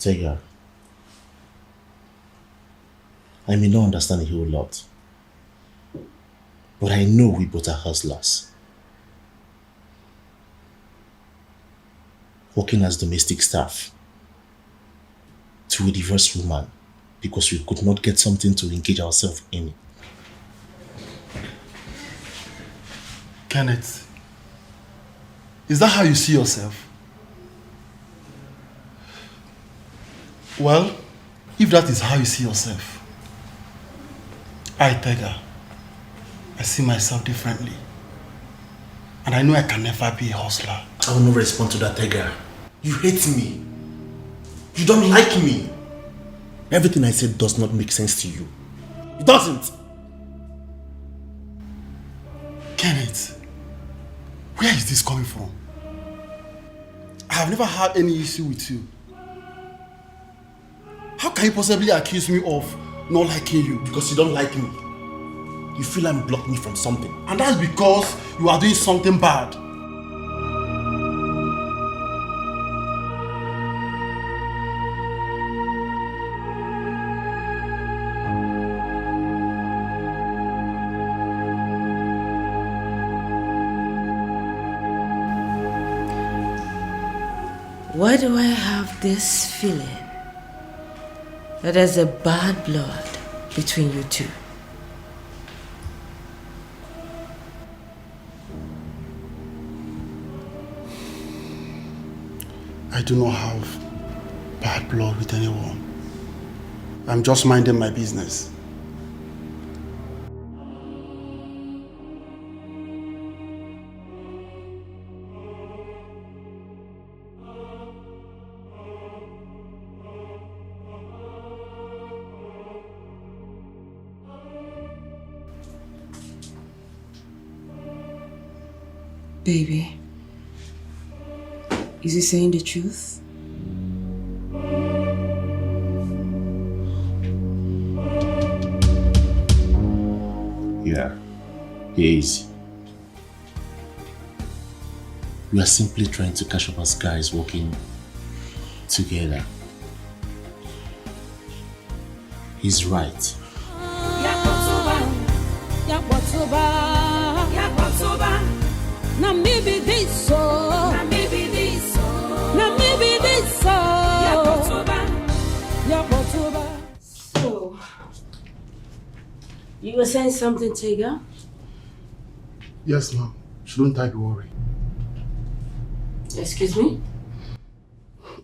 Tega, I may not understand a whole lot, but I know we both are hustlers. Working as domestic staff to a divorced woman because we could not get something to engage ourselves in. Kenneth, is that how you see yourself? Well, if that is how you see yourself, Tega, I see myself differently. And I know I can never be a hustler. I will not respond to that, Tega. You hate me. You don't like me. Everything I said does not make sense to you. It doesn't. Kenneth, where is this coming from? I have never had any issue with you. How can you possibly accuse me of not liking you? Because you don't like me. You feel I'm blocking me from something. And that's because you are doing something bad. Why do I have this feeling that there's a bad blood between you two? I do not have bad blood with anyone. I'm just minding my business. Baby, is he saying the truth? Yeah, he is. We are simply trying to catch up as guys working together. He's right. Now maybe this so. Now maybe this so. Now maybe this so. So, you were saying something, Tega? Yes, ma'am. Shouldn't I be worried? Excuse me?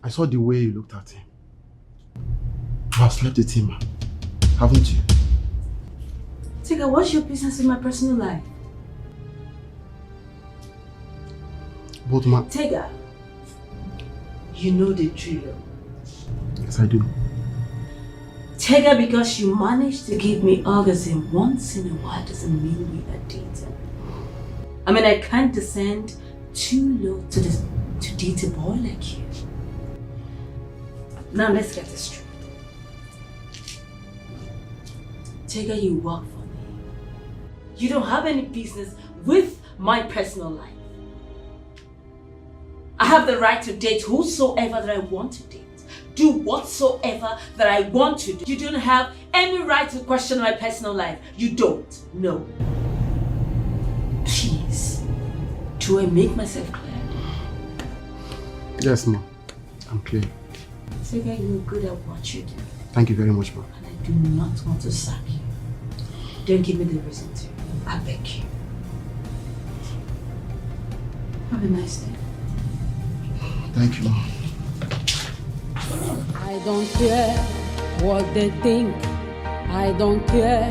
I saw the way you looked at him. You have slept with him, ma'am. Haven't you? Tega, what's your business in my personal life? Both, ma'am. Tega, you know the drill. Yes, I do. Tega, because you managed to give me orgasm once in a while doesn't mean we are dating. I mean, I can't descend too low to date a boy like you. Now let's get this straight. Tega, you work for me. You don't have any business with my personal life. I have the right to date whosoever that I want to date. Do whatsoever that I want to do. You don't have any right to question my personal life. You don't. No. Please. Do I make myself clear? Yes, ma'am. I'm clear. Tega, you're good at what you do. Thank you very much, ma'am. And I do not want to sack you. Don't give me the reason to. I beg you. Have a nice day. Thank you, ma'am. I don't care what they think. I don't care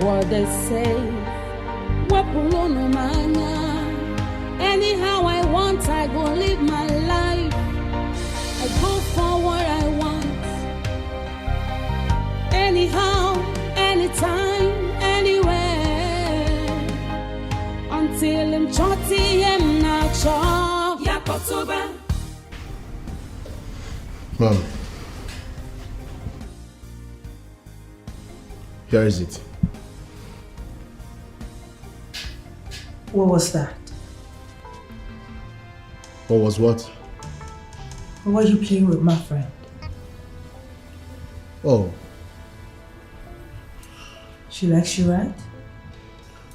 what they say. Anyhow I want, I go live my life. I go for what I want. Anyhow, anytime, anywhere. Until I'm chotty, I'm not sure. Yakotoba. Mom, here is it. What was that? What was what? Or were you playing with my friend? Oh, She likes you, right?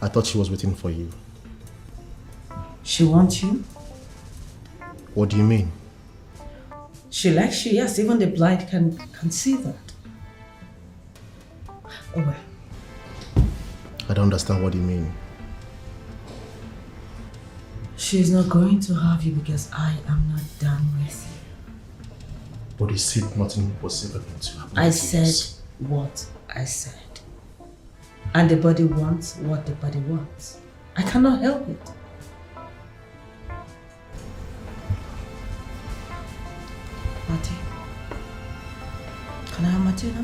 I thought she was waiting for you. She wants you. What do you mean? She likes you, yes, even the blind can see that. Oh well. I don't understand what you mean. She's not going to have you because I am not done with you. But you said nothing was ever going to happen. I said what I said. And the body wants what the body wants. I cannot help it. Mati, can I have Mati now?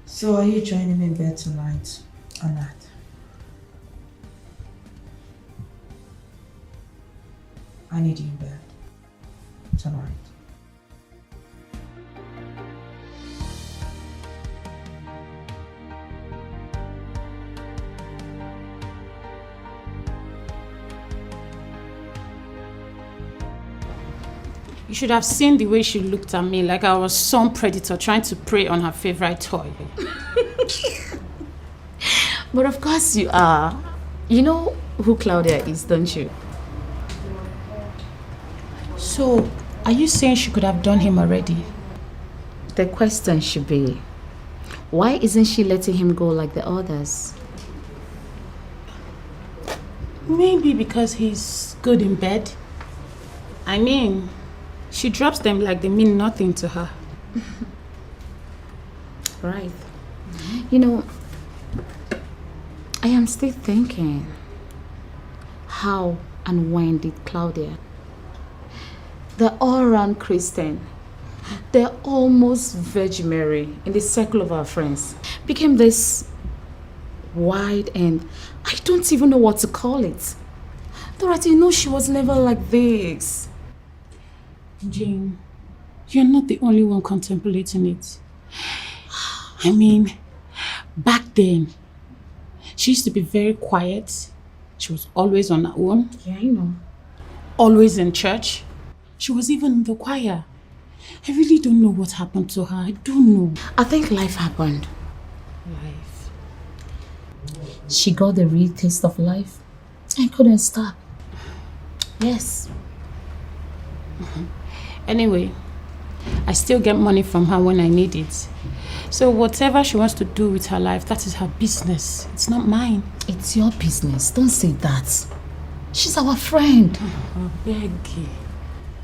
So are you joining me in bed tonight or not? I need you in bed tonight. You should have seen the way she looked at me like I was some predator trying to prey on her favorite toy. But of course you are. You know who Claudia is, don't you? So, are you saying she could have done him already? The question should be, why isn't she letting him go like the others? Maybe because he's good in bed. I mean, she drops them like they mean nothing to her. Right. You know, I am still thinking, how and when did Claudia, the all-round Christian, the almost Virgin Mary in the circle of our friends, became this wide and I don't even know what to call it. Dorothy, you know she was never like this. Jane, you're not the only one contemplating it. I mean, back then, she used to be very quiet. She was always on her own. Yeah, I know. Always in church. She was even in the choir. I really don't know what happened to her. I don't know. I think life happened. Life. She got the real taste of life and couldn't stop. Yes. Anyway, I still get money from her when I need it. So whatever she wants to do with her life, that is her business. It's not mine. It's your business. Don't say that. She's our friend. I beg you.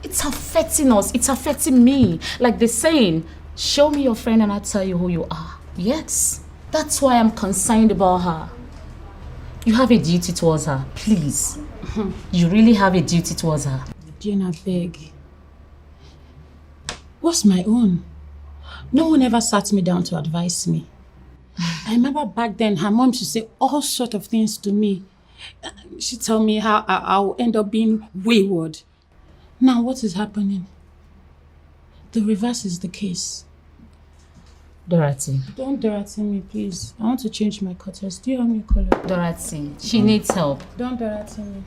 It's affecting us. It's affecting me. Like the saying, show me your friend and I'll tell you who you are. Yes. That's why I'm concerned about her. You have a duty towards her. Please. You really have a duty towards her. Jane, I beg. What's my own? No one ever sat me down to advise me. I remember back then, her mom used to say all sorts of things to me. She'd tell me how I'll end up being wayward. Now, what is happening? The reverse is the case. Dorothy. Don't Dorothy me, please. I want to change my cutters. Do you have me a color? Dorothy, she needs help. Don't Dorothy me.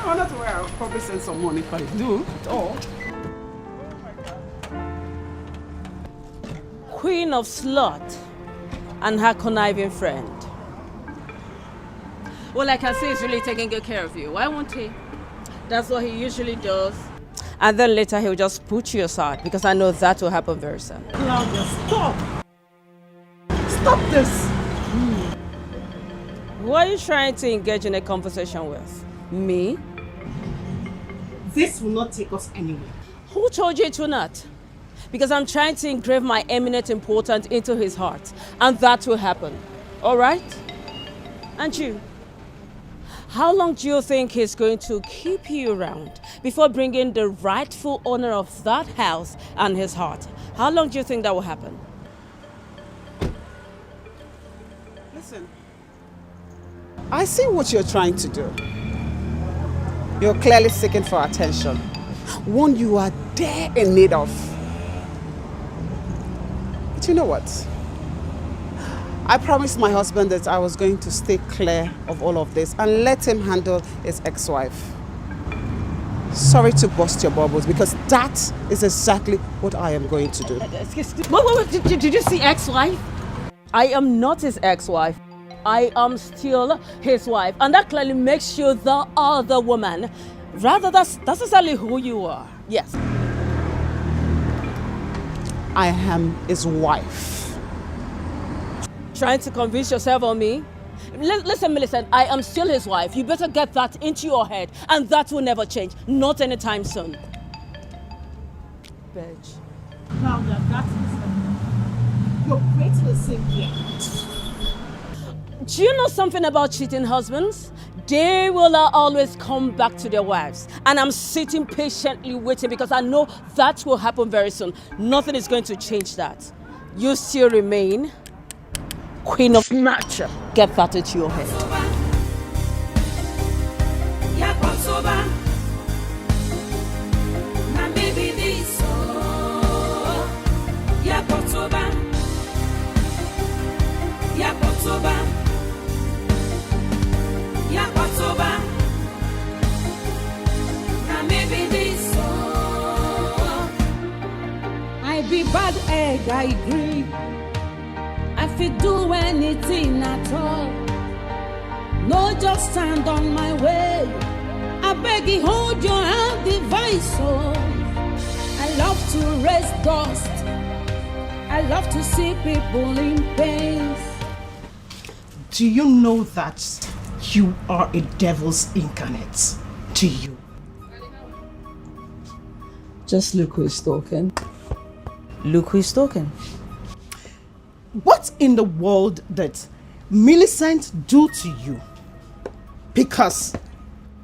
I'm not aware. I'll probably send some money if I do at all. Queen of Slut and her conniving friend. Well, I can see he's really taking good care of you. Why won't he? That's what he usually does. And then later he'll just put you aside because I know that will happen very soon. Claudia, stop! Stop this! Who are you trying to engage in a conversation with? Me? This will not take us anywhere. Who told you it will not? Because I'm trying to engrave my eminent importance into his heart. And that will happen. All right? And you? How long do you think he's going to keep you around before bringing the rightful owner of that house and his heart? How long do you think that will happen? Listen, I see what you're trying to do. You're clearly seeking for attention. One you are there in need of. But you know what? I promised my husband that I was going to stay clear of all of this and let him handle his ex-wife. Sorry to burst your bubbles, because that is exactly what I am going to do. Excuse me. Wait. Did you see ex-wife? I am not his ex-wife. I am still his wife. And that clearly makes you the other woman. Rather, that's exactly who you are. Yes. I am his wife. Trying to convince yourself on me? Listen, Millicent, I am still his wife. You better get that into your head, and that will never change. Not anytime soon. Bitch. Claudia, that is you're creating a scene here. Do you know something about cheating husbands? They will always come back to their wives. And I'm sitting patiently waiting because I know that will happen very soon. Nothing is going to change that. You still remain Queen of Snatcher. Get that into your head. I be bad egg, I agree. I fit do anything at all. No, just stand on my way. I beg you, hold your hand, device. Oh, I love to raise dust. I love to see people in pain. Do you know that you are a devil's incarnate? Do you? Just look who's talking. Look who's talking. What in the world did Millicent do to you? Because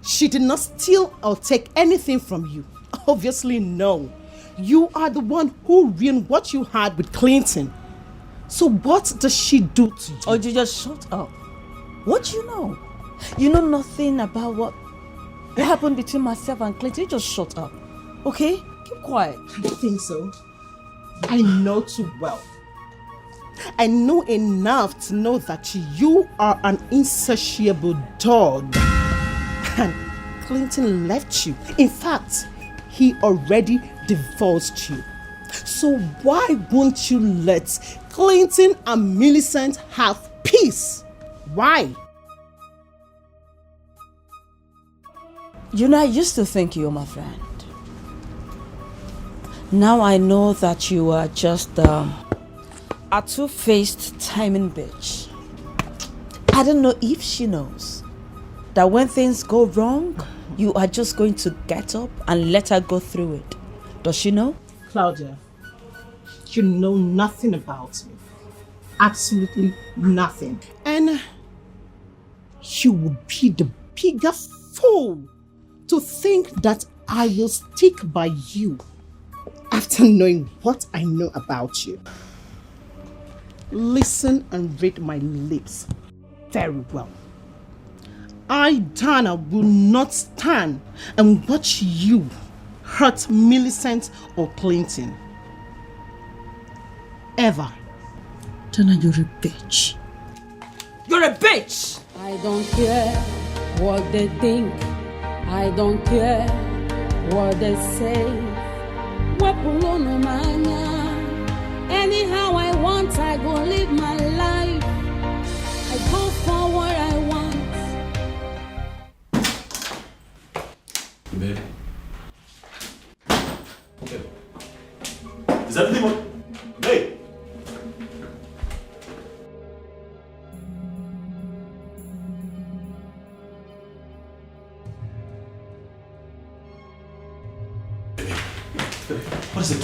she did not steal or take anything from you. Obviously, no. You are the one who ruined what you had with Clinton. So what does she do to you? Oh, you just shut up. What do you know? You know nothing about what happened between myself and Clinton. You just shut up. Okay? Keep quiet. I think so. I know too well. I know enough to know that you are an insatiable dog. And Clinton left you. In fact, he already divorced you. So why won't you let Clinton and Millicent have peace? Why? You know, I used to think you were my friend. Now I know that you are just a two-faced timing bitch. I don't know if she knows that when things go wrong, you are just going to get up and let her go through it. Does she know? Claudia, you know nothing about me. Absolutely nothing. And you would be the bigger fool to think that I will stick by you after knowing what I know about you. Listen and read my lips very well. I, Dana, will not stand and watch you hurt Millicent or Clinton. Ever. Dana, you're a bitch. You're a bitch! I don't care what they think. I don't care what they say. Anyhow I want, I go live my life. I go for what I want. Babe. Is everything okay? Babe. What is it?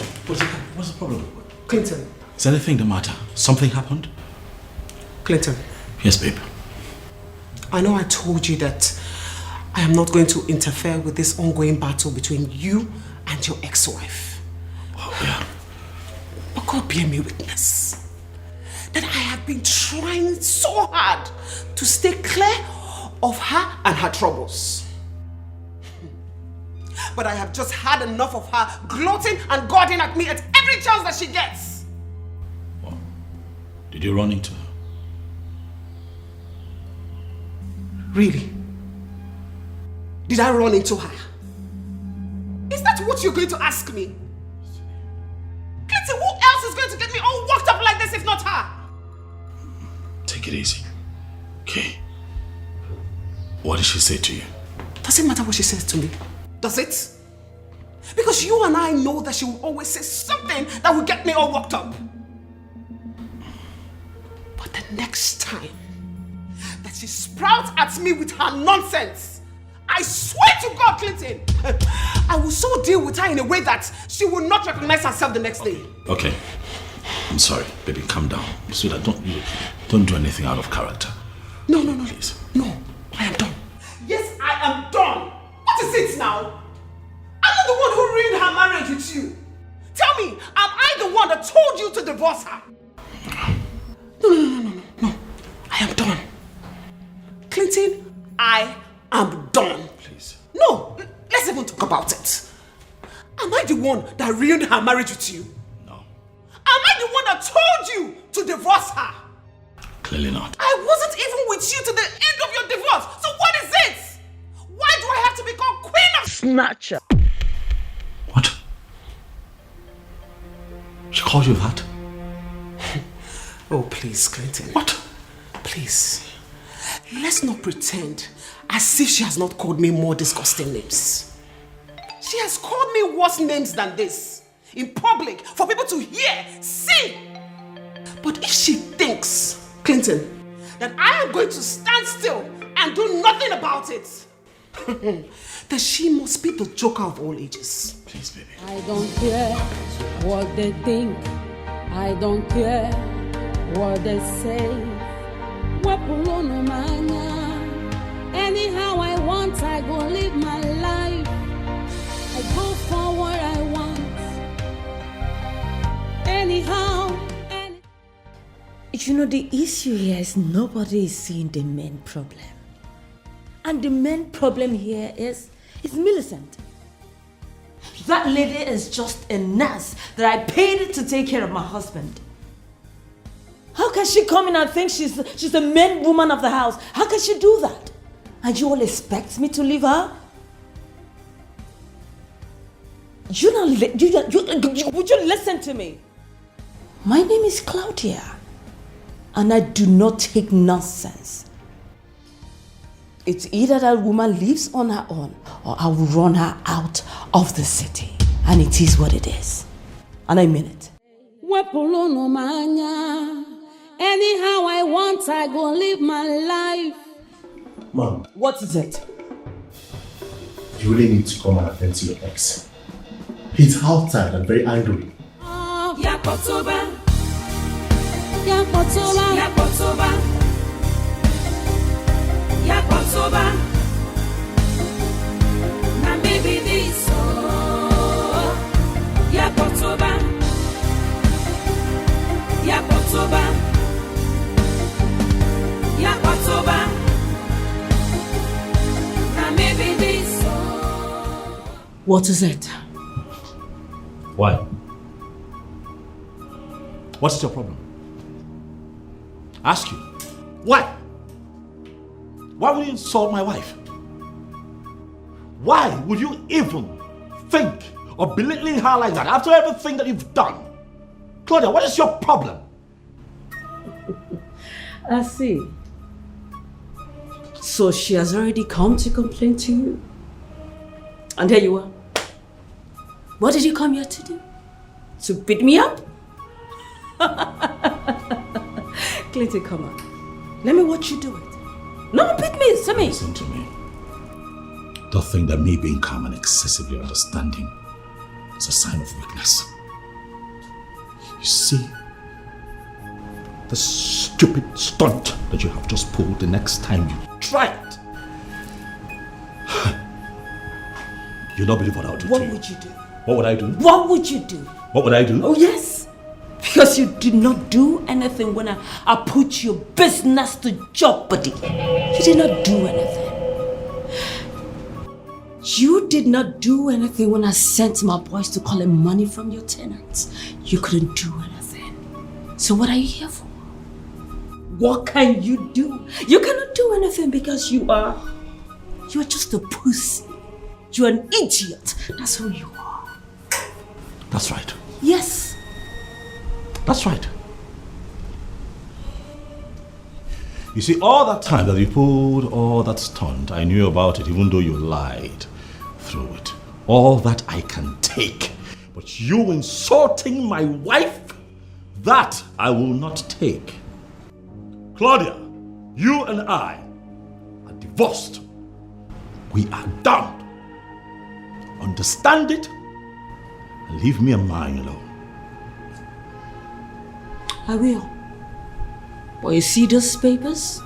What's the problem? Clinton. Is anything the matter? Something happened? Clinton. Yes, babe. I know I told you that I am not going to interfere with this ongoing battle between you and your ex-wife. Oh, yeah. But God bear me witness that I have been trying so hard to stay clear of her and her troubles. But I have just had enough of her gloating and goading at me at every chance that she gets. What? Did you run into her? Really? Did I run into her? Is that what you're going to ask me? Clinton, who else is going to get me all worked up like this if not her? Take it easy. Okay. What did she say to you? Does it matter what she says to me? Does it? Because you and I know that she will always say something that will get me all worked up. But the next time that she sprouts at me with her nonsense, I swear to God, Clinton, I will so deal with her in a way that she will not recognize herself the next day. Okay. I'm sorry, baby. Calm down. So that don't do anything out of character. No. Please. No, I am done. Yes, I am done. What is it now? I'm not the one who ruined her marriage with you. Tell me, am I the one that told you to divorce her? No. I am done. Clinton, I am done. Please. No, let's even talk about it. Am I the one that ruined her marriage with you? No. Am I the one that told you to divorce her? Clearly not. I wasn't even with you to the end of your divorce. So what is it? Why do I have to become queen of snatcher? What? She called you that? Oh, please, Clinton. What? Please. Let's not pretend as if she has not called me more disgusting names. She has called me worse names than this. In public, for people to hear, see. But if she thinks, Clinton, that I am going to stand still and do nothing about it, then she must be the joker of all ages. Please, baby. I don't care what they think. I don't care what they say. Anyhow I want, I go live my life. I go for what I want. Anyhow. You know, the issue here is nobody is seeing the main problem. And the main problem here is Millicent. That lady is just a nurse that I paid to take care of my husband. How can she come in and think she's the main woman of the house? How can she do that? And you all expect me to leave her? Would you listen to me? My name is Claudia, and I do not take nonsense. It's either that woman lives on her own, or I will run her out of the city. And it is what it is. And I mean it. Anyhow I want, I go live my life. Mom. What is it? You really need to come and attend to your ex. He's outside and very angry. Yakotoba. Now maybe this Yakotoba. Now maybe this. What is it? Why? What is your problem? Ask you. Why? Why would you insult my wife? Why would you even think of belittling her like that after everything that you've done? Claudia, what is your problem? I see. So she has already come to complain to you? And there you are. What did you come here to do? To beat me up? Clinton, come on. Let me watch you do it. No, beat me, see me. Listen to me. Don't think that me being calm and excessively understanding is a sign of weakness. You see, the stupid stunt that you have just pulled, the next time you try it, you'll not believe what I'll do to you. What would you do? What would I do? What would you do? What would I do? Oh, yes. Because you did not do anything when I put your business to jeopardy. You did not do anything. You did not do anything when I sent my boys to collect money from your tenants. You couldn't do anything. So what are you here for? What can you do? You cannot do anything because you are just a pussy. You're an idiot. That's who you are. That's right. Yes. That's right. You see, all that time that you pulled all that stunt, I knew about it, even though you lied through it. All that I can take. But you insulting my wife, that I will not take. Claudia, you and I are divorced. We are done. Understand it and leave me and mine alone. I will. But you see those papers?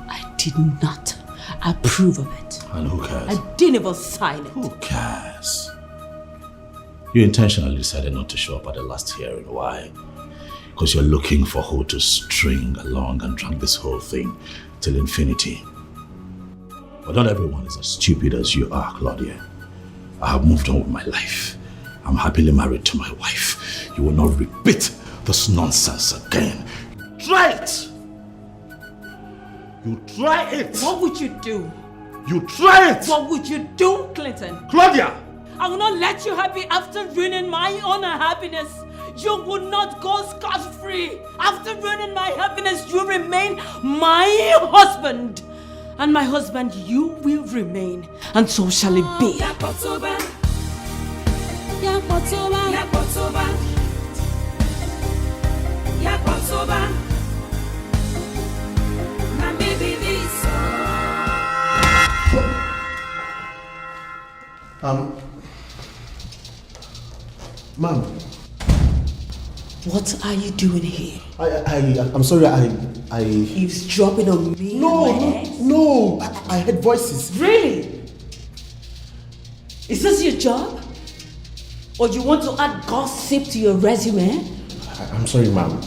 I did not approve of it. And who cares? I didn't even sign it. Who cares? You intentionally decided not to show up at the last hearing. Why? Because you're looking for who to string along and drag this whole thing till infinity. But not everyone is as stupid as you are, Claudia. I have moved on with my life. I'm happily married to my wife. You will not repeat this nonsense again. Try it! You try it! What would you do? You try it! What would you do, Clinton? Claudia! I will not let you happy after ruining my own happiness. You will not go scot-free. After ruining my happiness, you remain my husband. And my husband, you will remain. And so shall it be. Ma'am. What are you doing here? I'm sorry, Eavesdropping on me? No, I heard voices. Really? Is this your job? Or you want to add gossip to your resume? I'm sorry, ma'am.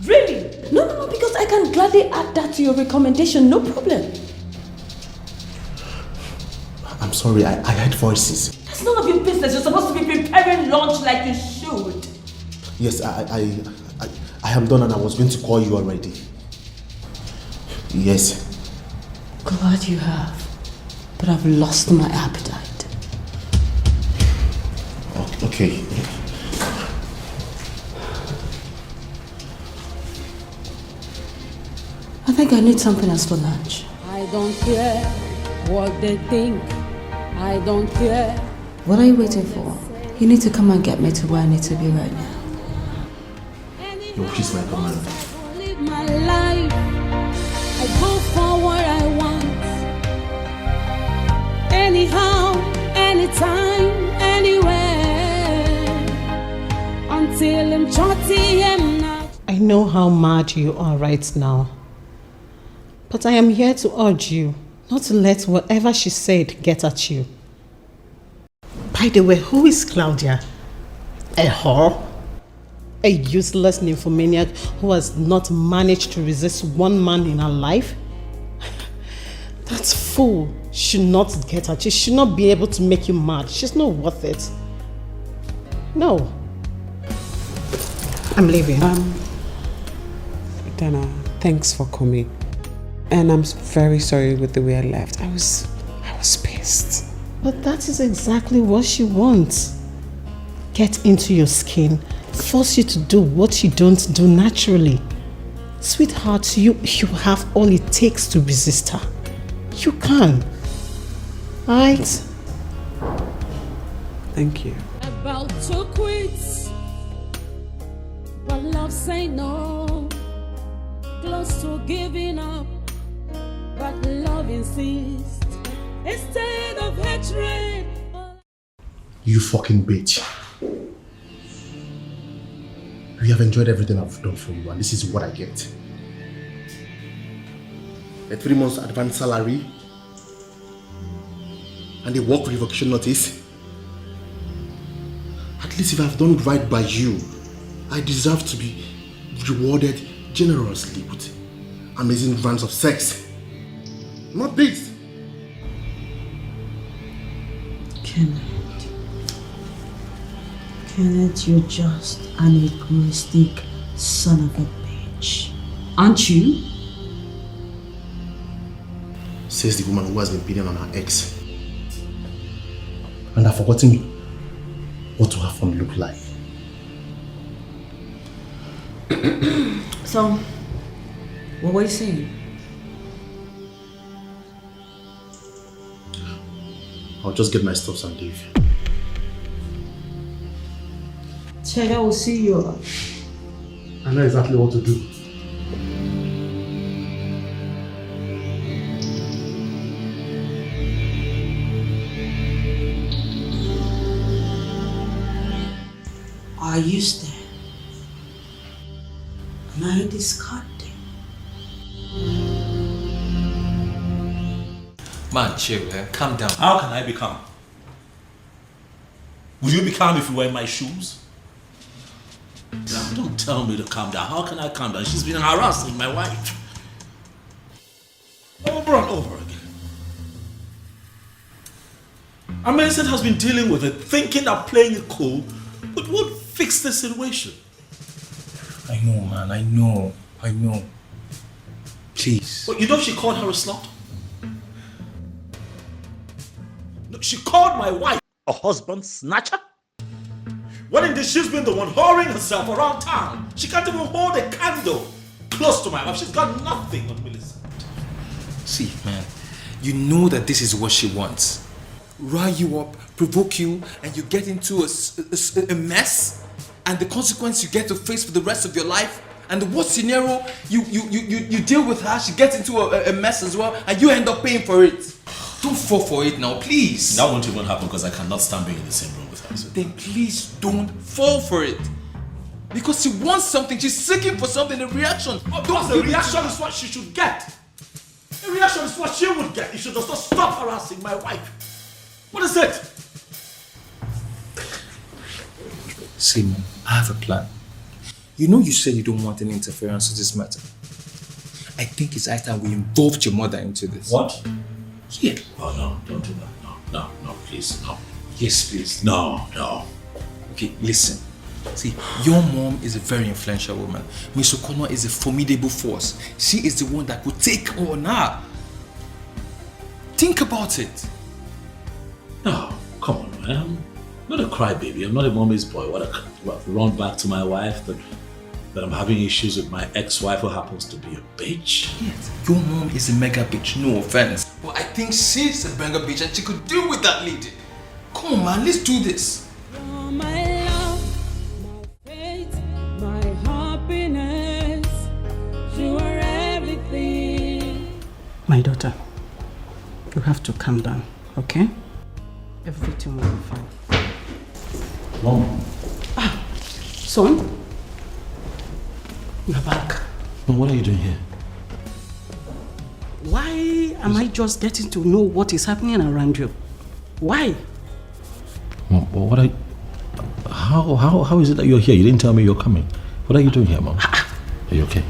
Really? No, because I can gladly add that to your recommendation, no problem. I'm sorry, I heard voices. That's none of your business. You're supposed to be preparing lunch like you should. Yes, I am done and I was going to call you already. Yes. Glad you have, but I've lost my appetite. Okay. I think I need something else for lunch. I don't care what they think. I don't care. What are you waiting for? You need to come and get me to where I need to be right now. Your peace, my command. Live my life. I go for what I want. Anyhow, anytime, anywhere. Until I'm 40, I'm not. I know how mad you are right now. But I am here to urge you not to let whatever she said get at you. By the way, who is Claudia? A whore? A useless nymphomaniac who has not managed to resist one man in her life? That fool should not get at you. She should not be able to make you mad. She's not worth it. No. I'm leaving. Dana, thanks for coming. And I'm very sorry with the way I left. I was pissed. But that is exactly what she wants. Get into your skin, force you to do what you don't do naturally. Sweetheart, you have all it takes to resist her. You can. Right? Thank you. About to quit, but love say no. Close to giving up, but love insists. Instead of hatred. You fucking bitch. You have enjoyed everything I've done for you, and this is what I get. A 3 months advance salary and a work revocation notice. At least if I've done right by you, I deserve to be rewarded generously with amazing rounds of sex. Not this. Kenneth, you're just an egoistic son of a bitch. Aren't you? Says the woman who has been beating on her ex. And I've forgotten what to have fun look like. So, what were you saying? I'll just get my stuff and leave. Chega will see you. I know exactly what to do. Are you there? Am I discarded? Man, chill, calm down. How can I be calm? Would you be calm if you were in my shoes? Now, don't tell me to calm down. How can I calm down? She's been harassing my wife. Over and over again. Amazon has been dealing with it, thinking that playing it cool would fix the situation. I know, man, I know. Please. But you know she called her a slut? No, she called my wife a husband snatcher? When indeed she's been the one whoring herself around town. She can't even hold a candle close to my wife. She's got nothing on Millicent. See, man, you know that this is what she wants. Rile you up, provoke you, and you get into a mess, and the consequence you get to face for the rest of your life. And the worst scenario, you deal with her, she gets into a mess as well, and you end up paying for it. Don't fall for it now, please. That won't even happen because I cannot stand being in the same room with her. So. Then please don't fall for it. Because she wants something, she's seeking for something, a reaction. Because the reaction is what she should get. The reaction is what she would get if she does not stop harassing my wife. What is it? See, man, I have a plan. You know you said you don't want any interference with this matter. I think it's high time we involved your mother into this. What? Yeah. Oh, no, don't do that. No, please, no. Yes, please. No. Okay, listen. See, your mom is a very influential woman. Miss O'Connor is a formidable force. She is the one that could take on her. Think about it. No, come on, man. I'm not a crybaby. I'm not a mommy's boy. What run back to my wife that I'm having issues with my ex-wife who happens to be a bitch? Yes, your mom is a mega bitch, no offense. But I think she's a mega bitch and she could deal with that lady. Come on, man, let's do this. My love, my faith, my happiness, you are everything. My daughter, you have to calm down, okay? Everything will be fine. Mom. Son, you're back. Mom, what are you doing here? Why am I just getting to know what is happening around you? Why? Mom, what are you... How is it that you're here? You didn't tell me you're coming. What are you doing here, Mom? Are you okay?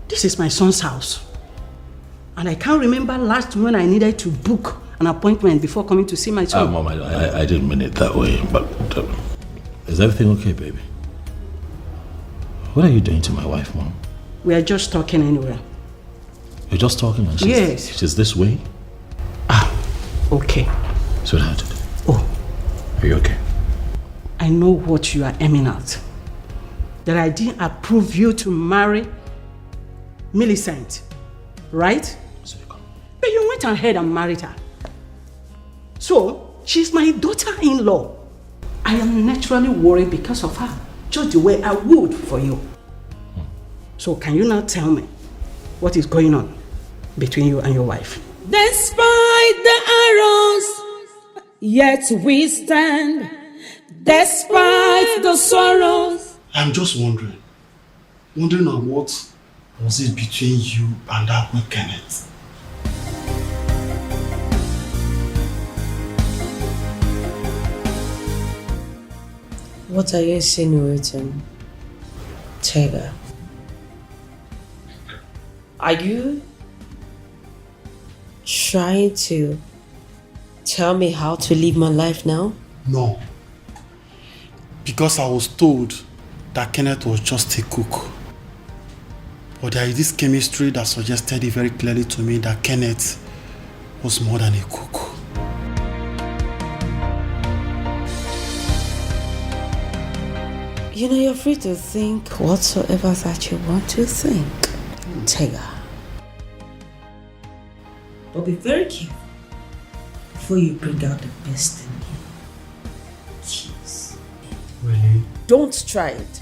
This is my son's house. And I can't remember last when I needed to book an appointment before coming to see my son. Mom, I didn't mean it that way, but... is everything okay, baby? What are you doing to my wife, Mom? We are just talking anyway. You're just talking and Yes. she's this way? okay. Sweetheart. Oh, Are you okay? I know what you are aiming at. That I didn't approve you to marry Millicent, right? But you went ahead and married her. So, she's my daughter-in-law. I am naturally worried because of her, just the way I would for you. So, can you now tell me what is going on between you and your wife? Despite the arrows, yet we stand. Despite the sorrows. I'm just wondering on what was it between you and that boy Kenneth? What are you insinuating, Tega? Are you trying to tell me how to live my life now? No. Because I was told that Kenneth was just a cook. But there is this chemistry that suggested it very clearly to me that Kenneth was more than a cook. You know, you're free to think whatsoever that you want to think, Tega. But be very careful before you bring out the best in me. Jeez. Really? Don't try it.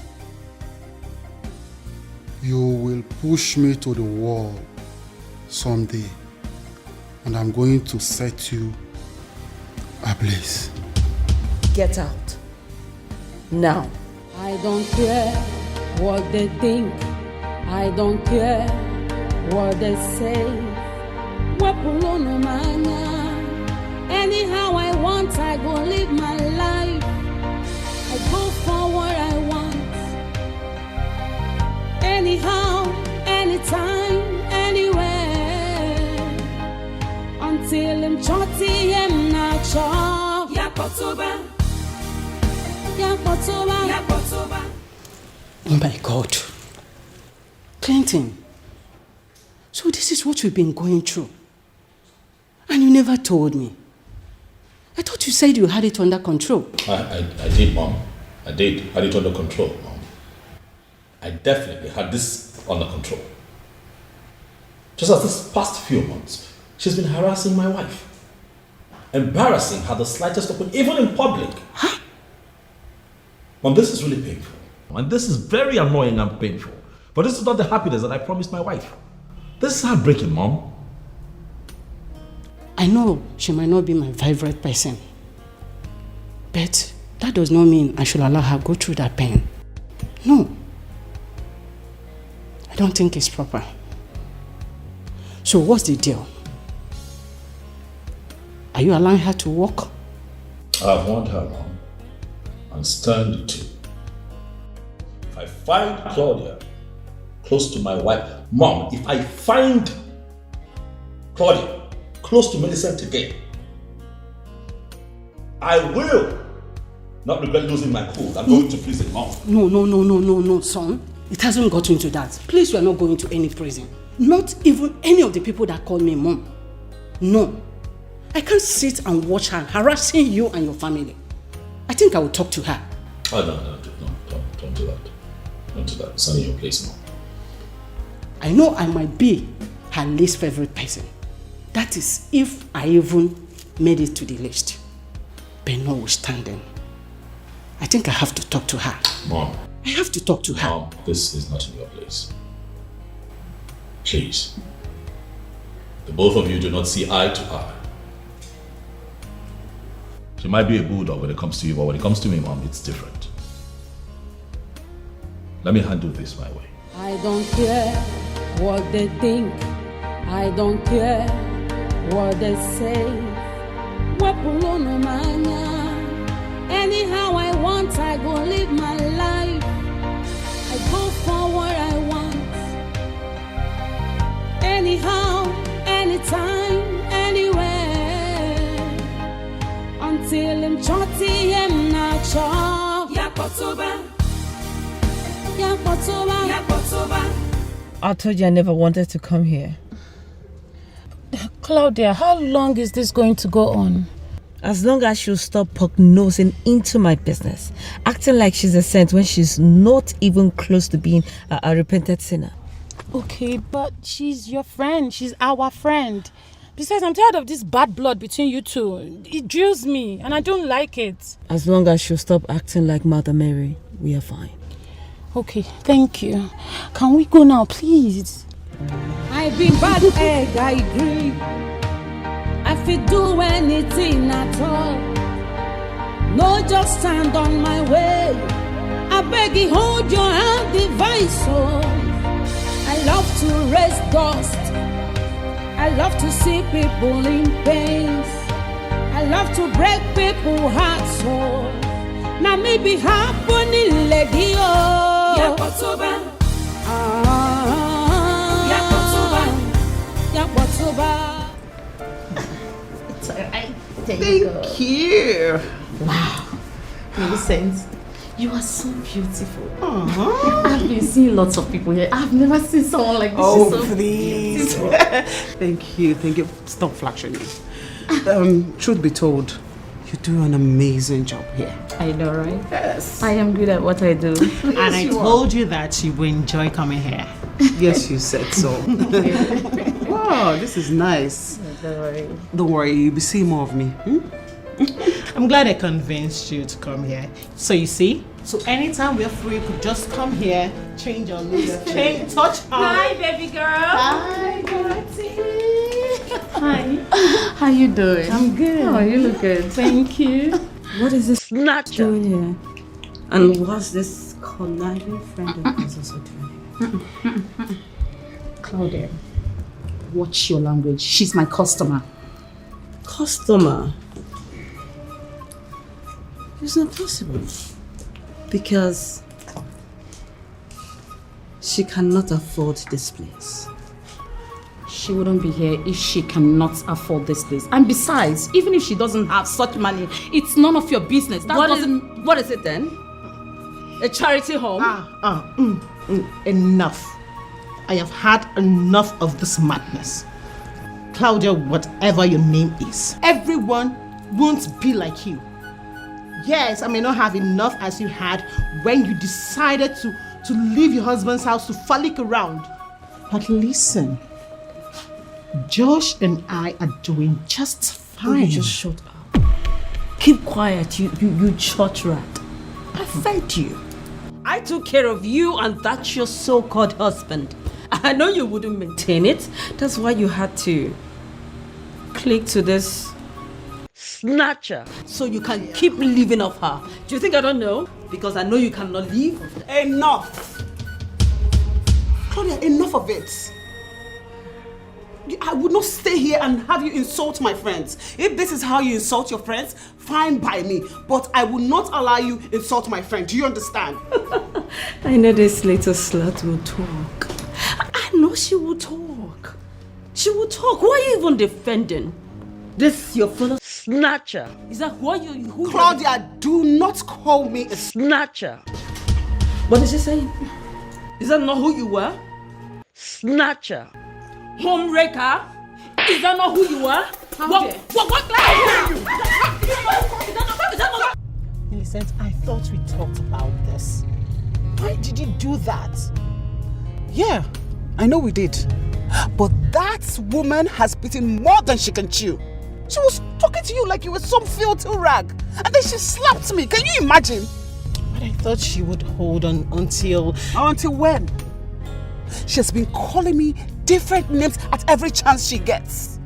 You will push me to the wall someday, and I'm going to set you ablaze. Get out. Now. I don't care what they think. I don't care what they say. Anyhow I want, I go live my life. I go for what I want. Anyhow, anytime, anywhere. Until I'm chotty and not chop. Yapotoba. Oh my God. Clinton, so this is what we've been going through. And you never told me. I thought you said you had it under control. I did, Mom. I did. Had it under control, Mom. I definitely had this under control. Just as this past few months, she's been harassing my wife. Embarrassing her the slightest open, even in public. Huh? Mom, this is really painful. And this is very annoying and painful. But this is not the happiness that I promised my wife. This is heartbreaking, Mom. I know she might not be my favorite person. But that does not mean I should allow her go through that pain. No. I don't think it's proper. So what's the deal? Are you allowing her to walk? I've warned her, Mom. And stand to. If I find Claudia close to my wife, Mom, if I find Claudia close to Millicent again, I will not regret losing my cool. I'm going to prison, Mom. No, son. It hasn't gotten to that. Please, you are not going to any prison. Not even any of the people that call me Mom. No. I can't sit and watch her harassing you and your family. I think I will talk to her. Oh, no, don't do that. Don't do that. It's not in your place, Mom. I know I might be her least favorite person. That is if I even made it to the list. But notwithstanding, I think I have to talk to her. Mom. I have to talk to her. Mom, this is not in your place. Please. The both of you do not see eye to eye. She might be a bulldog when it comes to you, but when it comes to me, Mom, it's different. Let me handle this my way. I don't care what they think. I don't care what they say. Anyhow I want, I go live my life. I go for what I want. Anyhow, anytime, anywhere. Until I'm chotty and not chop. Yapotoba. I told you I never wanted to come here. Claudia, how long is this going to go on? As long as she'll stop poke-nosing into my business, acting like she's a saint when she's not even close to being a repentant sinner. Okay, but she's your friend. She's our friend. Besides, I'm tired of this bad blood between you two. It drills me, and I don't like it. As long as she'll stop acting like Mother Mary, we are fine. Okay, thank you. Can we go now, please? I be bad egg, I agree. I fit do anything at all. No, just stand on my way. I beg you, hold your hand, device. Oh, I love to raise dust. I love to see people in pain. I love to break people's hearts. So now maybe happening lady. Oh, Yakotoba. Yakotoba. It's alright. Thank you. Wow. Millicent, you are so beautiful. Uh-huh. I've been seeing lots of people here. I've never seen someone like this. Oh, She's so please. Thank you. Stop flashing me. Truth be told, you do an amazing job here. I know, right? Yes. I am good at what I do. And I told you that you will enjoy coming here. Yes, you said so. Wow, this is nice. Don't worry. Don't worry, you'll be seeing more of me. I'm glad I convinced you to come here. So you see, so anytime we're free, you could just come here, change our looks, touch our... Hi, baby girl. Hi, Dorothy. Hi. How you doing? I'm good. Oh, you look good. Thank you. What is this snatcher doing here? And what's this conniving friend of yours also doing here? Claudia, watch your language. She's my customer. Customer? It's not possible. Because she cannot afford this place. She wouldn't be here if she cannot afford this place. And besides, even if she doesn't have such money, it's none of your business. That What is it then? A charity home? Enough. I have had enough of this madness. Claudia, whatever your name is, everyone won't be like you. Yes, I may not have enough as you had when you decided to leave your husband's house to frolic around. But listen, Josh and I are doing just fine. You just shut up. Keep quiet, you church rat. I fed you. I took care of you and that's your so-called husband. I know you wouldn't maintain it. That's why you had to click to this snatcher so you can keep living off her. Do you think I don't know? Because I know you cannot leave. Enough! Claudia, enough of it. I would not stay here and have you insult my friends. If this is how you insult your friends, fine by me. But I will not allow you insult my friend. Do you understand? I know this little slut will talk. I know she will talk. She will talk. Why are you even defending? This your fellow snatcher. Is that who Claudia, do not call me a snatcher. What is she saying? Is that not who you were? Snatcher. Homewrecker? Is that not who you are? What? Millicent, I thought we talked about this. Why did you do that? Yeah, I know we did. But that woman has bitten more than she can chew. She was talking to you like you were some filthy rag. And then she slapped me. Can you imagine? But I thought she would hold on until... Until when? She has been calling me different names at every chance she gets.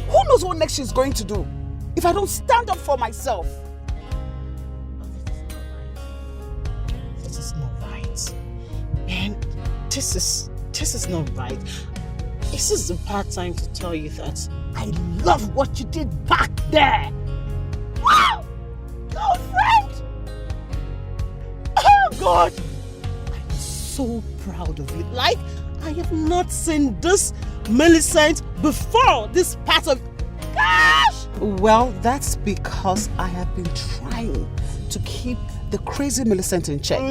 Who knows what next she's going to do if I don't stand up for myself? This is not right. Man, this is not right. This is the part time to tell you that I love what you did back there. Wow! Girlfriend! Oh God! I'm so proud of you. Like, I have not seen this Millicent before this part of... Gosh! Well, that's because I have been trying to keep the crazy Millicent in check.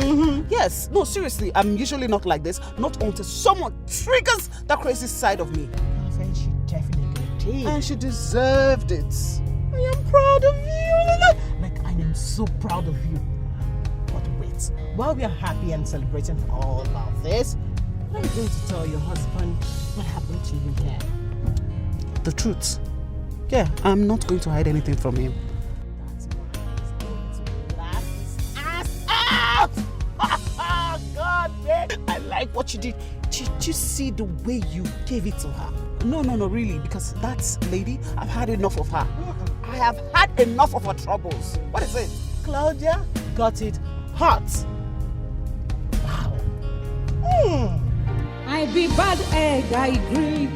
Yes, no, seriously, I'm usually not like this. Not until someone triggers that crazy side of me. Girlfriend, she definitely did. did. And she deserved it. I am proud of you. Like, I am so proud of you. But wait, while we are happy and celebrating all of this, what are you going to tell your husband what happened to you here? The truth. Yeah, I'm not going to hide anything from him. That's why he's going to laugh his ass out! God, man! I like what you did. Did you see the way you gave it to her? No, really, because that lady, I've had enough of her. I have had enough of her troubles. What is it? Claudia got it hot. Wow. I be bad egg, I agree.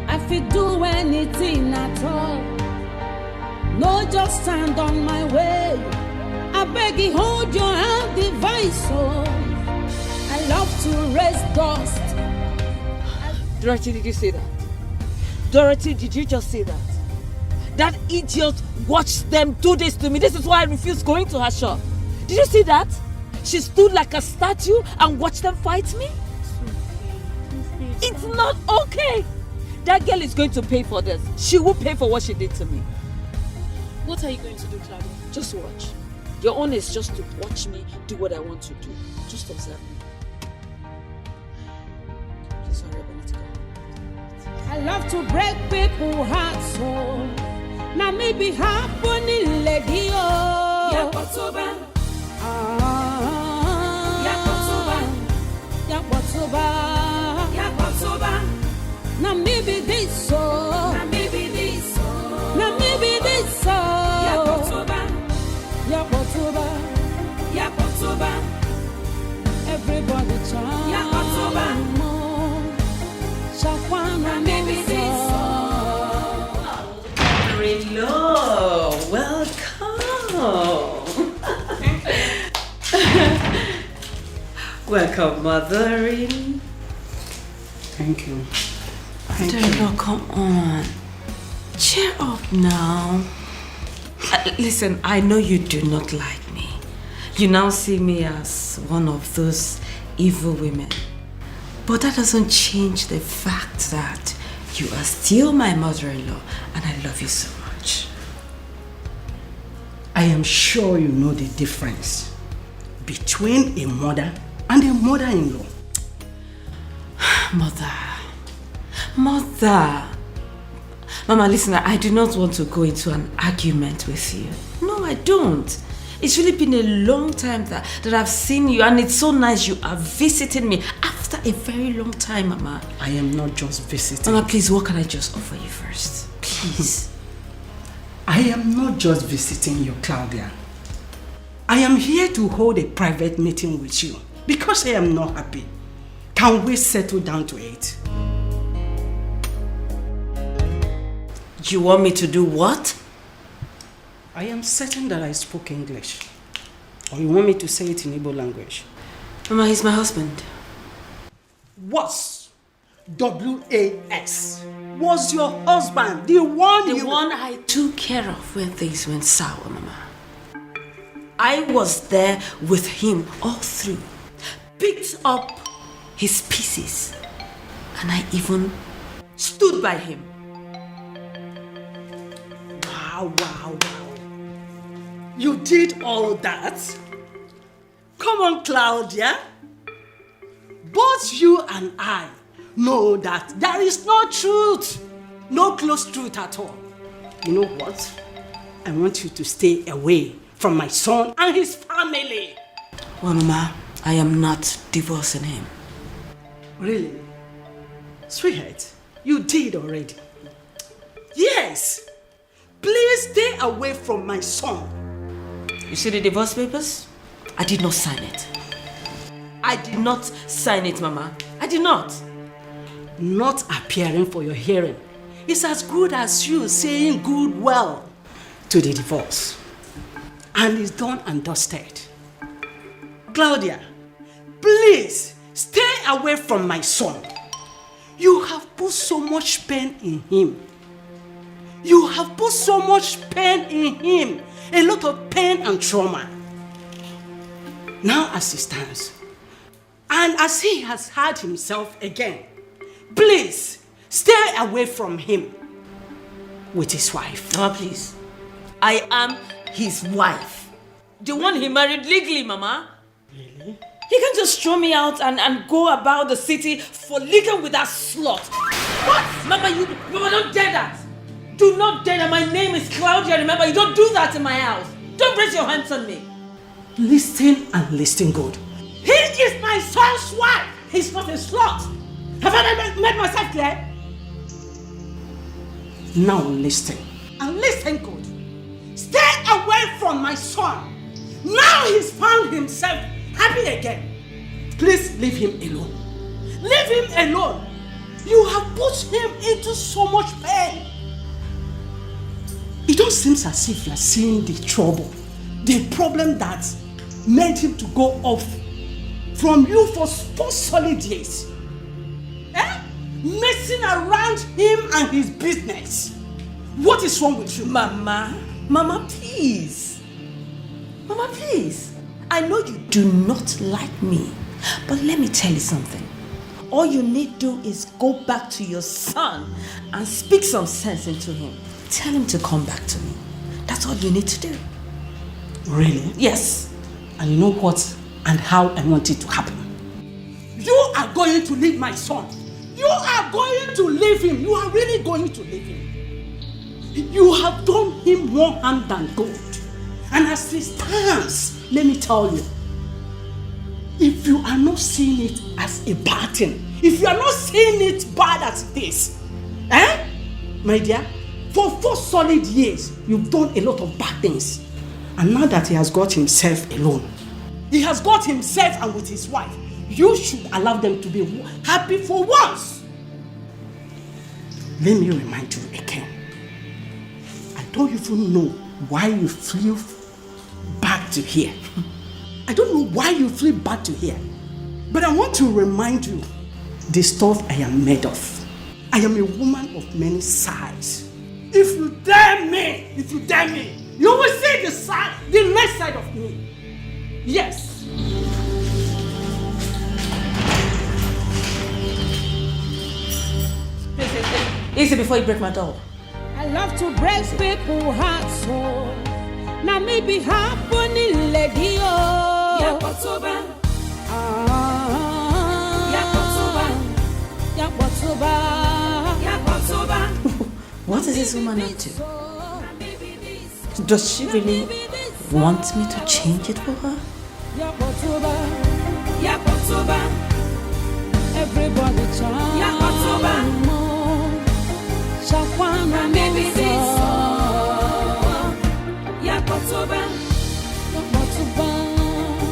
I fit do anything at all. No, just stand on my way. I beg you, hold your hand device. Oh, I love to raise dust. Dorothy, did you say that? Dorothy, did you just say that? That idiot watched them do this to me. This is why I refused going to her shop. Did you see that? She stood like a statue and watched them fight me? It's not okay. That girl is going to pay for this. She will pay for what she did to me. What are you going to do, Claudia? Just watch. Your own is just to watch me do what I want to do. Just observe me. Please hurry up, I need to go. I love to break people's hearts. So now maybe happening lady. Yakotoba. Now maybe this so. Now maybe this so. Now maybe this so. Yakotoba. Everybody chant. Yakotoba. Shakwana maybe this so. Hello, welcome. Welcome, mother. Thank you. Mother, come on. Cheer up now. Listen, I know you do not like me. You now see me as one of those evil women. But that doesn't change the fact that you are still my mother-in-law and I love you so much. I am sure you know the difference between a mother and a mother-in-law. Mother. Mama, listen, I do not want to go into an argument with you. No, I don't. It's really been a long time that I've seen you, and it's so nice you are visiting me after a very long time, Mama. I am not just visiting. Mama, please, what can I just offer you first? Please. I am not just visiting you, Claudia. I am here to hold a private meeting with you because I am not happy. Can we settle down to it? You want me to do what? I am certain that I spoke English. Or you want me to say it in Igbo language? Mama, he's my husband. Was W-A-S. Was your husband the one The one I took care of when things went sour, Mama. I was there with him all through. Picked up his pieces. And I even stood by him. Wow. You did all that? Come on, Claudia. Both you and I know that there is no truth. No close truth at all. You know what? I want you to stay away from my son and his family. Well, Mama, I am not divorcing him. Really? Sweetheart, you did already. Yes. Please stay away from my son. You see the divorce papers? I did not sign it. I did not sign it, Mama. I did not. Not appearing for your hearing is as good as you saying goodwill to the divorce. And it's done and dusted. Claudia, please stay away from my son. You have put so much pain in him. You have put so much pain in him. A lot of pain and trauma. Now as he stands, and as he has had himself again, please Stay away from him with his wife. Mama, please. I am his wife. The one he married legally, Mama. Really? He can't just throw me out and go about the city for living with that slut. What? Mama, don't dare that. Do not dare that. My name is Claudia, remember? You don't do that in my house. Don't raise your hands on me. Listen and listen good. He is my son's wife. He's not a slut. Have I made myself clear? Now listen. And listen good. Stay away from my son. Now he's found himself happy again. Please leave him alone. Leave him alone. You have put him into so much pain. It don't seem as if you're seeing the trouble, the problem that made him to go off from you for 4 solid years. Messing around him and his business. What is wrong with you? Mama, please. Mama, please. I know you do not like me, but let me tell you something. All you need to do is go back to your son and speak some sense into him. Tell him to come back to me. That's all you need to do. Really? Yes. And you know what and how I want it to happen. You are going to leave my son. You are going to leave him. You are really going to leave him. You have done him more harm than good. And as it stands, let me tell you, if you are not seeing it as a bad thing, if you are not seeing it bad as it is, my dear, for 4 solid years, you've done a lot of bad things. And now that he has got himself alone, he has got himself and with his wife, you should allow them to be happy for once. Let me remind you again. I don't even know why you flew back to here. I don't know why you flew back to here. But I want to remind you the stuff I am made of. I am a woman of many sides. If you dare me, you will see the next side of me. Yes. Easy before you break my doll. I love to break people's hearts, so now maybe happening, lady. Yakotoba. What is this woman up to? Does she really want me to change it for her? Everybody chant. Shakwana baby this.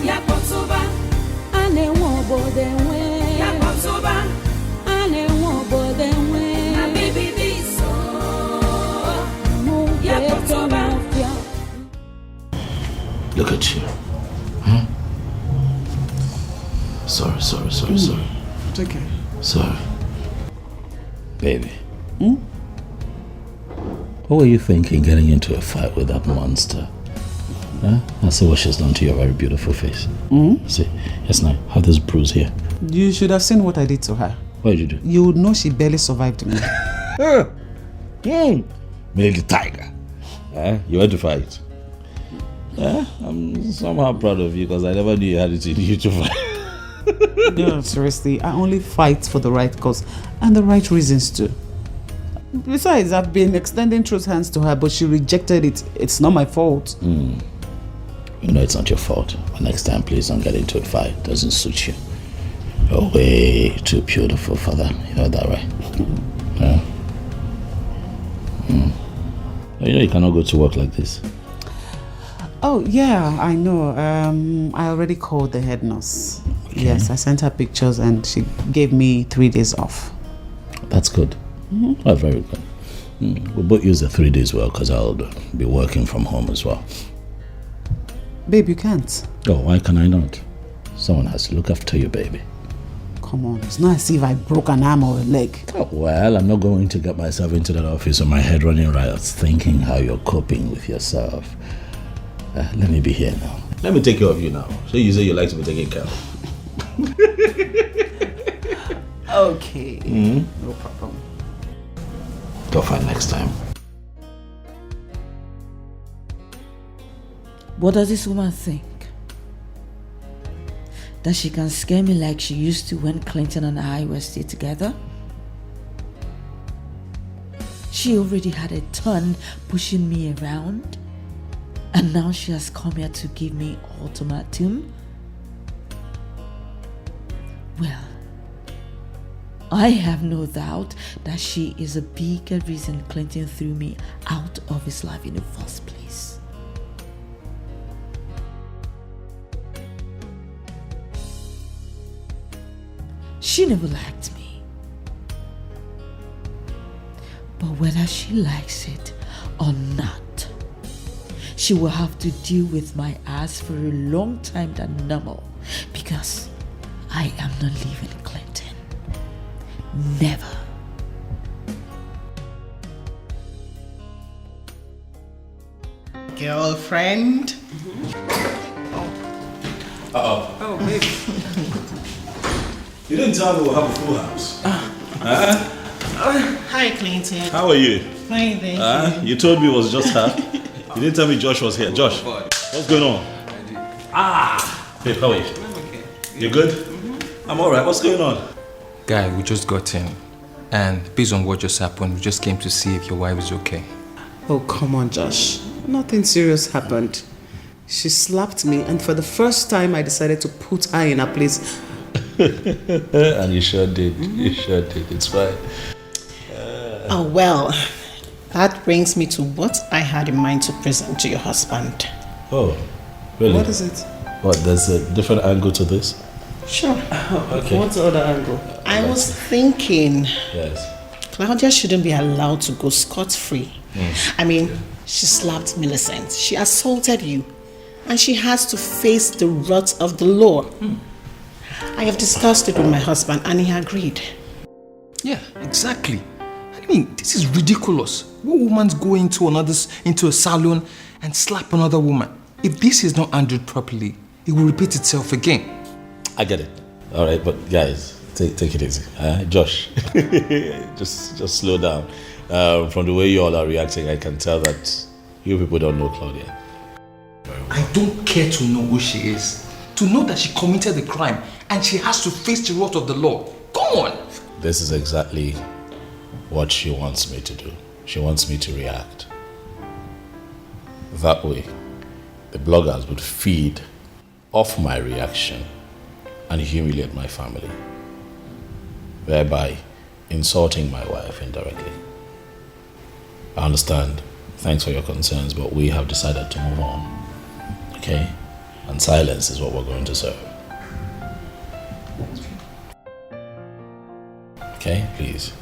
Yakotoba. Ane won bodenwe. Yakotoba. Ane won bodenwe. Na baby this. Yakotoba. Look at you. Huh? Sorry. It's okay. Sorry. Baby. What were you thinking getting into a fight with that monster? Huh? I see what she's done to your very beautiful face. See, yes, now, have this bruise here. You should have seen what I did to her. What did you do? You would know she barely survived me. Millie the tiger. You went to fight. I'm somehow proud of you because I never knew you had it in you to fight. No, seriously, I only fight for the right cause and the right reasons too. Besides, I've been extending truth hands to her, but she rejected it. It's not my fault. You know it's not your fault. But next time, please don't get into a fight. It doesn't suit you. You're way too beautiful for that. You know that, right? Yeah. You know you cannot go to work like this. Oh, yeah, I know. I already called the head nurse. Okay. Yes, I sent her pictures and she gave me 3 days off. That's good. Oh, very good. We'll both use the 3 days well because I'll be working from home as well. Babe, you can't. Oh, why can I not? Someone has to look after you, baby. Come on, it's not as if I broke an arm or a leg. Oh, well, I'm not going to get myself into that office with my head running riots thinking how you're coping with yourself. Let me be here now. Let me take care of you now. So you say you like to be taken care of. Okay. No problem. tougher next time. What does this woman think? That she can scare me like she used to when Clinton and I were still together? She already had a ton pushing me around, and now she has come here to give me ultimatum? Well, I have no doubt that she is a bigger reason Clinton threw me out of his life in the first place. She never liked me. But whether she likes it or not, she will have to deal with my ass for a long time than normal, because I am not leaving Clinton. Never. Girlfriend? Oh, baby. You didn't tell me we'll have a full house. Hi, Clinton. How are you? Fine, thank you. You told me it was just her. You didn't tell me Josh was here. Josh, what's going on? Babe, how are you? I'm okay. You good? I'm alright. What's going on? Guy, we just got in. And based on what just happened, we just came to see if your wife is okay. Oh, come on, Josh. Nothing serious happened. She slapped me, and for the first time, I decided to put her in her place. And you sure did. You sure did. It's fine. Oh, well, that brings me to what I had in mind to present to your husband. Oh, really? What is it? What, there's a different angle to this? Sure. Okay. What's the other angle? I was thinking Yes. Claudia shouldn't be allowed to go scot-free. I mean, she slapped Millicent, she assaulted you, and she has to face the wrath of the law. I have discussed it with my husband and he agreed. Yeah, exactly. I mean, this is ridiculous. What woman's going into a salon and slap another woman? If this is not handled properly, it will repeat itself again. I get it. All right, but guys, take it easy. Josh, just slow down. From the way you all are reacting, I can tell that you people don't know Claudia. I don't care to know who she is. To know that she committed the crime and she has to face the wrath of the law. Come on! This is exactly what she wants me to do. She wants me to react. That way, the bloggers would feed off my reaction and humiliate my family, thereby insulting my wife indirectly. I understand. Thanks for your concerns, but we have decided to move on. Okay? And silence is what we're going to serve. Okay? Please.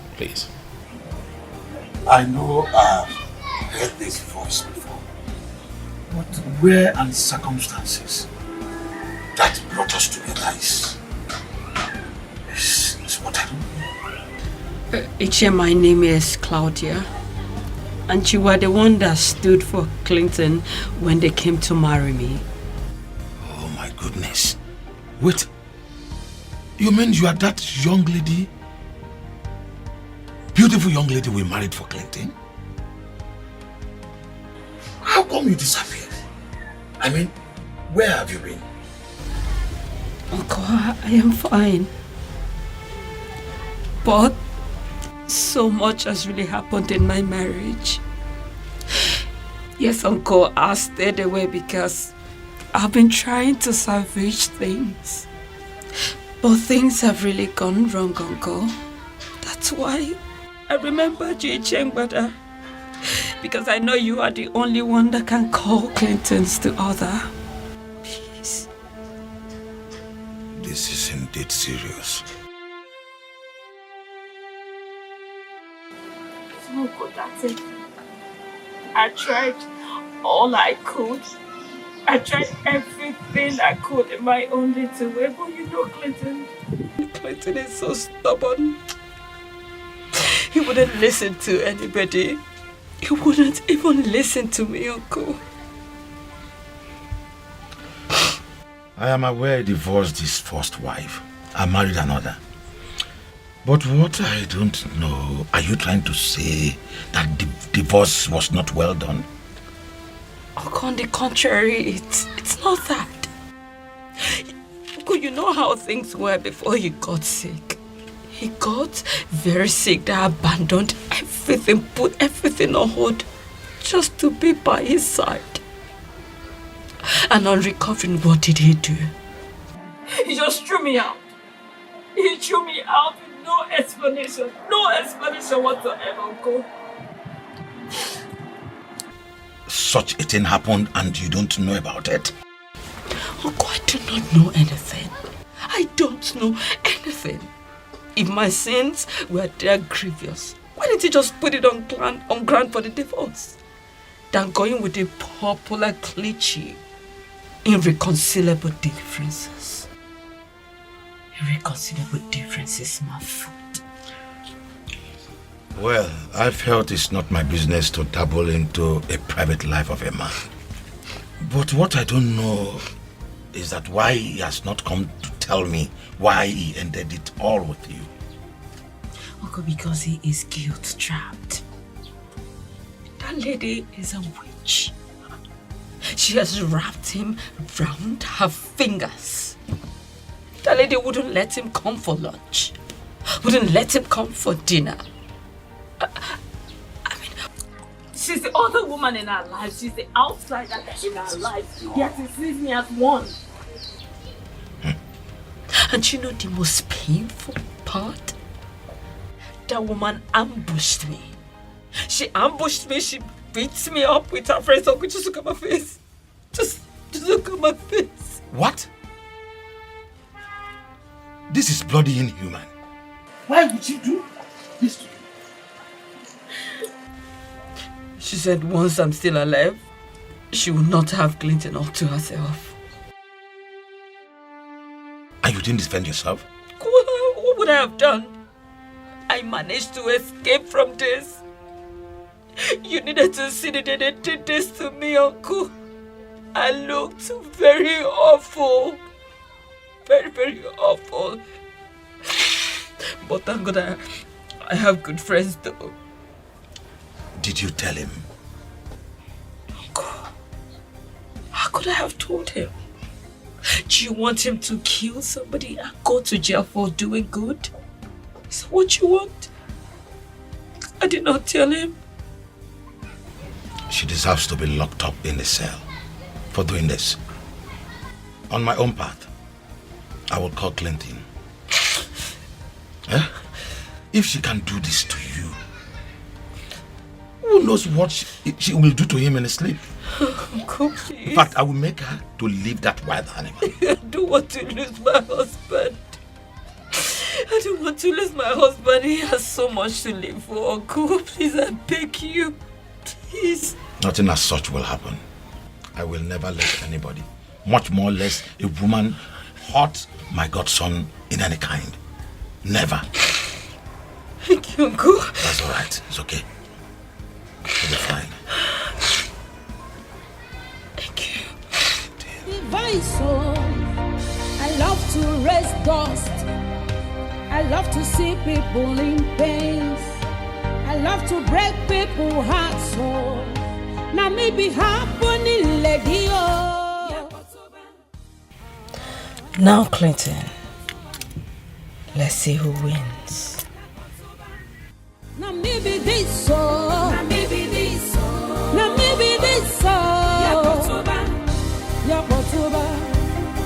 I know I've heard this voice before, but where are the circumstances that brought us together is what I don't know. Iche, my name is Claudia, and you were the one that stood for Clinton when they came to marry me. Oh my goodness. Wait, you mean you are that young lady? Beautiful young lady we married for Clinton? How come you disappeared? I mean, where have you been? Uncle, I am fine. But so much has really happened in my marriage. Yes, Uncle, I stayed away because I've been trying to salvage things. But things have really gone wrong, Uncle. That's why I remembered you, Chengbada. Because I know you are the only one that can call Clinton's the other. Please. This is indeed serious. Uncle, that's it. I tried all I could. I tried everything I could in my own little way, but you know Clinton is so stubborn. He wouldn't listen to anybody. He wouldn't even listen to me, Uncle. I am aware he divorced his first wife and married another. But what I don't know, are you trying to say that the divorce was not well done? On the contrary, it's not that. You know how things were before he got sick. He got very sick that abandoned everything, put everything on hold just to be by his side. And on recovering, what did he do? He just threw me out. He threw me out with no explanation. No explanation whatsoever, Uncle. Such a thing happened and you don't know about it? Uncle, I do not know anything. I don't know anything. If my sins were that grievous, why didn't he just put it on ground for the divorce? Than going with a popular cliche, irreconcilable differences. Irreconcilable differences, my foot. Well, I felt it's not my business to dabble into a private life of a man. But what I don't know is that why he has not come to tell me why he ended it all with you. Uncle, because he is guilt-trapped. That lady is a witch. She has wrapped him round her fingers. That lady wouldn't let him come for lunch. Wouldn't let him come for dinner. She's the other woman in our life. She's the outsider in our life. Yet he sees me as one. And you know the most painful part? That woman ambushed me. She ambushed me. She beats me up with her friends. Uncle, just look at my face. Just look at my face. What? This is bloody inhuman. Why would you do this to me? She said once I'm still alive, she will not have Clinton all to herself. And you didn't defend yourself? What would I have done? I managed to escape from this. You needed to see that they did this to me, Uncle. I looked very awful. Very, very awful. But thank God I have good friends though. Did you tell him? Uncle, how could I have told him? Do you want him to kill somebody and go to jail for doing good? Is that what you want? I did not tell him. She deserves to be locked up in a cell for doing this. On my own part, I will call Clinton. If she can do this to you, who knows what she will do to him in his sleep? Uncle, please. In fact, I will make her to leave that wild animal. I don't want to lose my husband. I don't want to lose my husband. He has so much to live for. Uncle, please, I beg you. Please. Nothing as such will happen. I will never let anybody, much more less a woman, hurt my godson in any kind. Never. Thank you, Uncle. That's all right. It's okay. You'll be fine. Thank you. I love to raise dust. I love to see people in pain. I love to break people's hearts. So now maybe happening legio. Now, Clinton, let's see who wins. Now maybe this so. Now maybe this so. Now maybe this so. Yakotoba.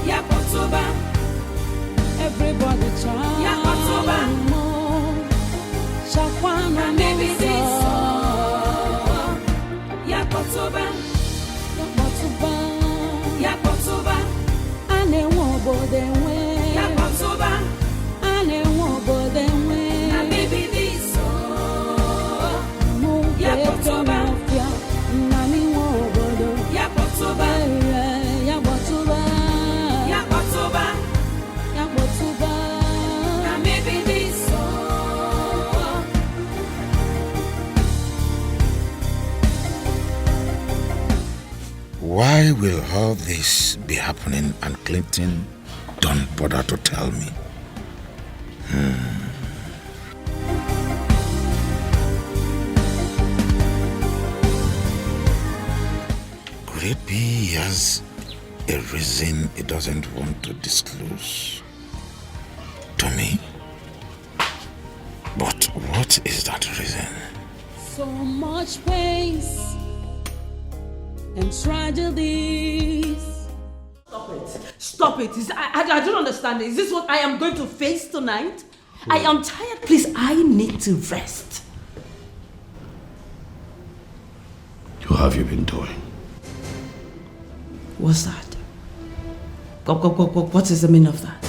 Yakotoba. Everybody chant. Yakotoba. Shakwana maybe this so. Yakotoba. Yakotoba. Yakotoba. Ane wobo dewe. Yakotoba. Ane wobo dewe. Now maybe this. Why will all this be happening and Clinton don't bother to tell me? Could it be he has a reason he doesn't want to disclose to me? But what is that reason? So much pains and tragedies. Stop it. I don't understand. Is this what I am going to face tonight? I am tired. Please, I need to rest. What have you been doing? What's that? What is the meaning of that?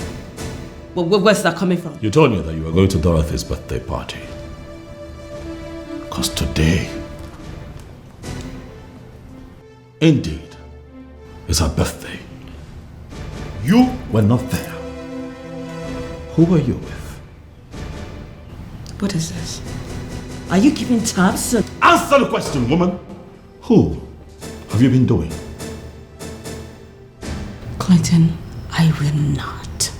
Where's that coming from? You told me that you were going to Dorothy's birthday party. Because today, indeed, is her birthday. You were not there. Who were you with? What is this? Are you keeping tabs? Answer the question, woman. Who have you been doing? Clinton, I will not.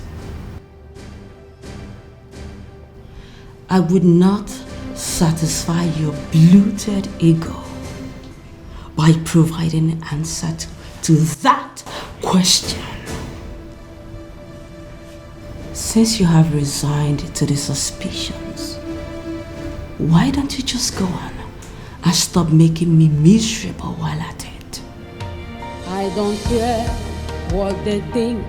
I would not satisfy your bloated ego by providing an answer to that question. Since you have resigned to the suspicions, why don't you just go on and stop making me miserable while at it? I don't care what they think.